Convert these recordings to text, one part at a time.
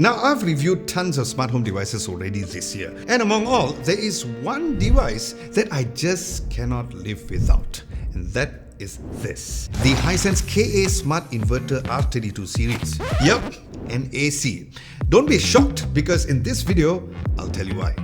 Now, I've reviewed tons of smart home devices already this year, and among all, there is one device that I just cannot live without, and that is this. The Hisense KA Smart Inverter R32 series. Yup, an AC. Don't be shocked because in this video, I'll tell you why.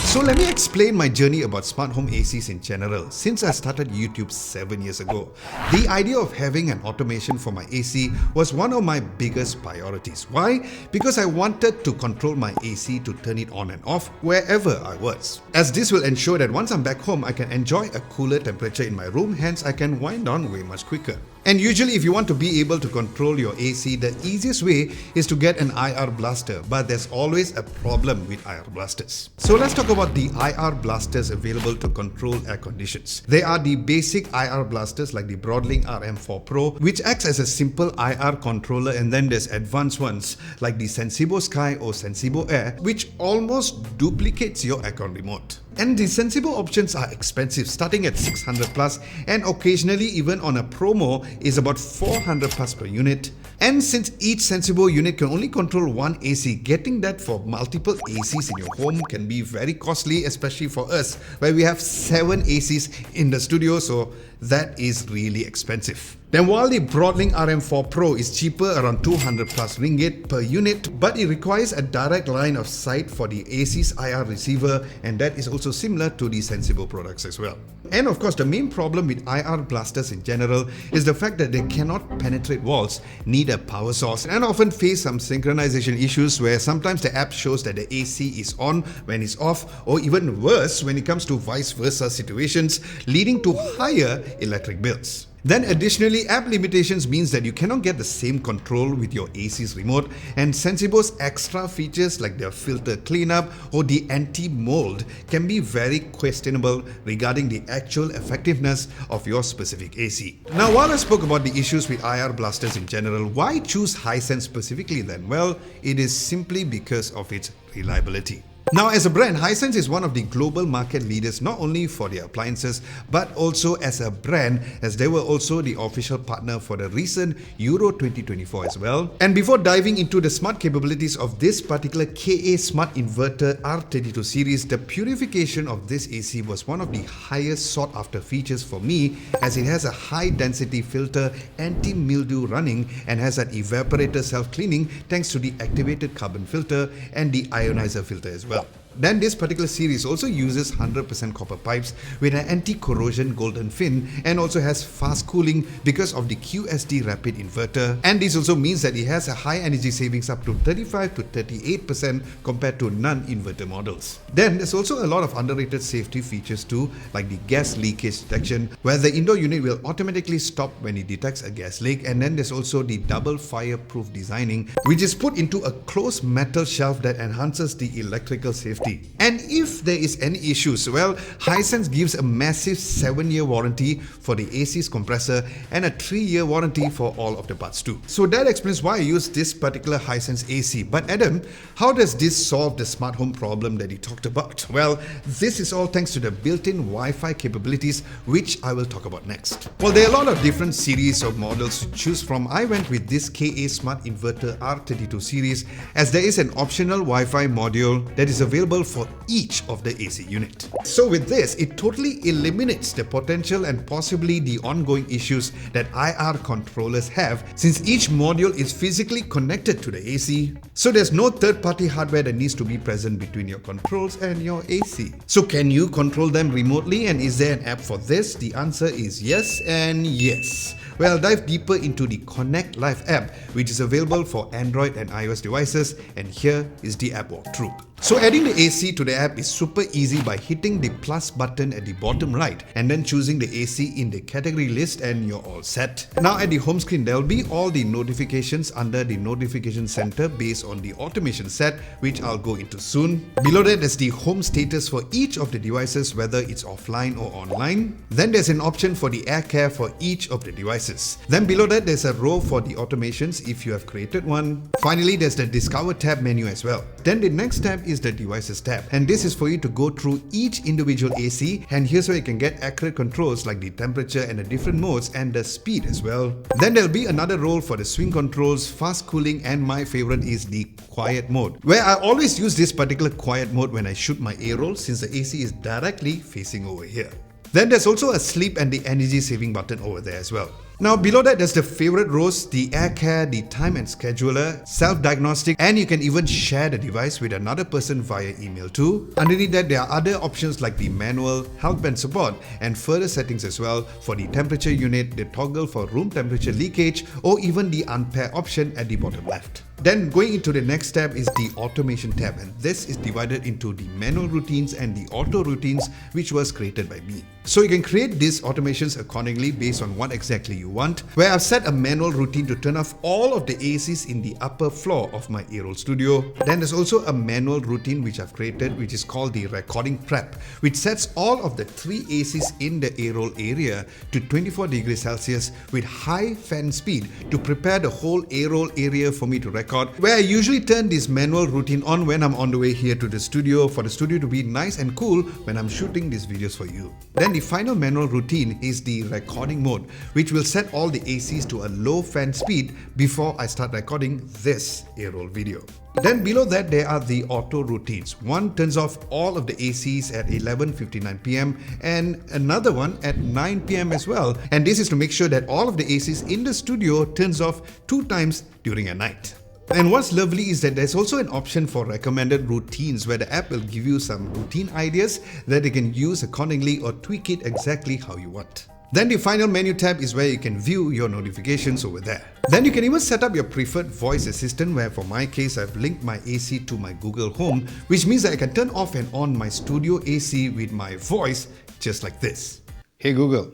So let me explain my journey about smart home ACs in general. Since I started YouTube 7 years ago, the idea of having an automation for my AC was one of my biggest priorities. Why? Because I wanted to control my AC to turn it on and off wherever I was. As this will ensure that once I'm back home, I can enjoy a cooler temperature in my room, hence I can wind down way much quicker. And usually if you want to be able to control your AC, the easiest way is to get an IR blaster, but there's always a problem with IR blasters. So let's talk about the IR blasters available to control air conditions. They are the basic IR blasters like the Broadlink RM4 Pro, which acts as a simple IR controller, and then there's advanced ones like the Sensibo Sky or Sensibo Air, which almost duplicates your aircon remote. And the Sensibo options are expensive, starting at 600 plus, and occasionally even on a promo is about 400 plus per unit. And since each Sensibo unit can only control one AC, getting that for multiple ACs in your home can be very costly, especially for us where we have 7 ACs in the studio, so that is really expensive. Then while the Broadlink RM4 Pro is cheaper, around 200 plus ringgit per unit, but it requires a direct line of sight for the AC's IR receiver, and that is also similar to the Sensibo products as well. And of course, the main problem with IR blasters in general is the fact that they cannot penetrate walls, need a power source, and often face some synchronization issues where sometimes the app shows that the AC is on when it's off, or even worse when it comes to vice versa situations, leading to higher electric bills. Then additionally, app limitations means that you cannot get the same control with your AC's remote, and Sensibo's extra features like their filter cleanup or the anti-mold can be very questionable regarding the actual effectiveness of your specific AC. Now, while I spoke about the issues with IR blasters in general, why choose Hisense specifically then? Well, it is simply because of its reliability. Now, as a brand, Hisense is one of the global market leaders not only for their appliances but also as a brand, as they were also the official partner for the recent Euro 2024 as well. And before diving into the smart capabilities of this particular KA Smart Inverter R32 series, the purification of this AC was one of the highest sought after features for me, as it has a high density filter, anti-mildew running, and has an evaporator self-cleaning thanks to the activated carbon filter and the ionizer filter as well. Then this particular series also uses 100% copper pipes with an anti-corrosion golden fin, and also has fast cooling because of the QSD rapid inverter, and this also means that it has a high energy savings up to 35 to 38% compared to non-inverter models. Then there's also a lot of underrated safety features too, like the gas leakage detection, where the indoor unit will automatically stop when it detects a gas leak, and then there's also the double fireproof designing, which is put into a closed metal shelf that enhances the electrical safety. And if there is any issues, well, Hisense gives a massive 7-year warranty for the AC's compressor and a 3-year warranty for all of the parts too. So that explains why I use this particular Hisense AC. But Adam, how does this solve the smart home problem that you talked about? Well, this is all thanks to the built-in Wi-Fi capabilities, which I will talk about next. Well, there are a lot of different series of models to choose from. I went with this KA Smart Inverter R32 series, as there is an optional Wi-Fi module that is available for each of the AC unit. So with this, it totally eliminates the potential and possibly the ongoing issues that IR controllers have, since each module is physically connected to the AC. So there's no third-party hardware that needs to be present between your controls and your AC. So can you control them remotely, and is there an app for this? The answer is yes and yes. Well, I'll dive deeper into the Connect Live app, which is available for Android and iOS devices, and here is the app walkthrough. So adding the AC to the app is super easy by hitting the plus button at the bottom right and then choosing the AC in the category list, and you're all set. Now at the home screen, there will be all the notifications under the notification center based on the automation set, which I'll go into soon. Below that is the home status for each of the devices, whether it's offline or online. Then there's an option for the air care for each of the devices. Then below that, there's a row for the automations if you have created one. Finally, there's the Discover tab menu as well. Then the next tab is the devices devices tab, and this is for you to go through each individual AC, and here's where you can get accurate controls like the temperature and the different modes and the speed as well. Then there'll be another role for the swing controls, fast cooling, and my favorite is the quiet mode, where I always use this particular quiet mode when I shoot my A-roll since the AC is directly facing over here. Then there's also a sleep and the energy saving button over there as well. Now below that there's the favorite rows, the air care, the time and scheduler, self-diagnostic, and you can even share the device with another person via email too. Underneath that there are other options like the manual, help and support, and further settings as well for the temperature unit, the toggle for room temperature leakage, or even the unpair option at the bottom left. Then going into the next tab is the automation tab, and this is divided into the manual routines and the auto routines, which was created by me. So you can create these automations accordingly based on what exactly you want, where I've set a manual routine to turn off all of the ACs in the upper floor of my A-roll studio. Then there's also a manual routine which I've created, which is called the recording prep, which sets all of the 3 ACs in the A-roll area to 24 degrees Celsius with high fan speed to prepare the whole A-roll area for me to record, where I usually turn this manual routine on when I'm on the way here to the studio for the studio to be nice and cool when I'm shooting these videos for you. Then the final manual routine is the recording mode, which will set all the ACs to a low fan speed before I start recording this A-roll video. Then below that there are the auto routines. One turns off all of the ACs at 11:59 PM and another one at 9 PM as well. And this is to make sure that all of the ACs in the studio turns off 2 times during a night. And what's lovely is that there's also an option for recommended routines where the app will give you some routine ideas that you can use accordingly or tweak it exactly how you want. Then the final menu tab is where you can view your notifications over there. Then you can even set up your preferred voice assistant, where for my case I've linked my AC to my Google Home, which means that I can turn off and on my studio AC with my voice just like this. Hey Google,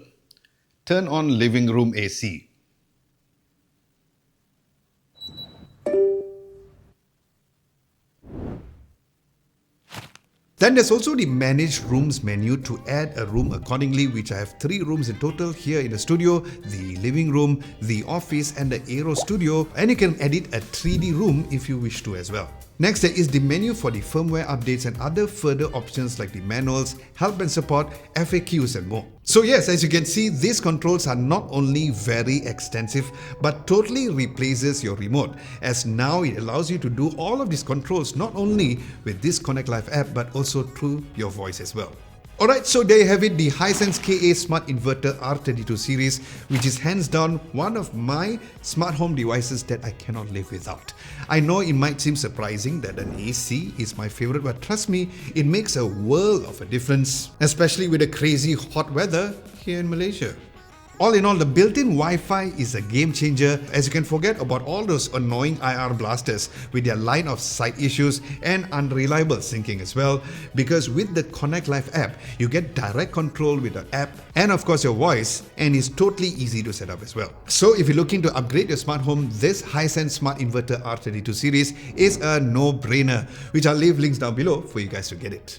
turn on living room AC. Then there's also the Manage Rooms menu to add a room accordingly, which I have 3 rooms in total here in the studio, the living room, the office and the A-roll studio, and you can edit a 3D room if you wish to as well. Next there is the menu for the firmware updates and other further options like the manuals, help and support, FAQs and more. So yes, as you can see, these controls are not only very extensive but totally replaces your remote, as now it allows you to do all of these controls not only with this Connect Live app but also through your voice as well. Alright, so there you have it, the Hisense KA Smart Inverter R32 series, which is hands down one of my smart home devices that I cannot live without. I know it might seem surprising that an AC is my favorite, but trust me, it makes a world of a difference, especially with the crazy hot weather here in Malaysia. All in all, the built-in Wi-Fi is a game changer, as you can forget about all those annoying IR blasters with their line of sight issues and unreliable syncing as well, because with the Connect Live app, you get direct control with the app and of course your voice, and it's totally easy to set up as well. So if you're looking to upgrade your smart home, this Hisense Smart Inverter R32 series is a no-brainer, which I'll leave links down below for you guys to get it.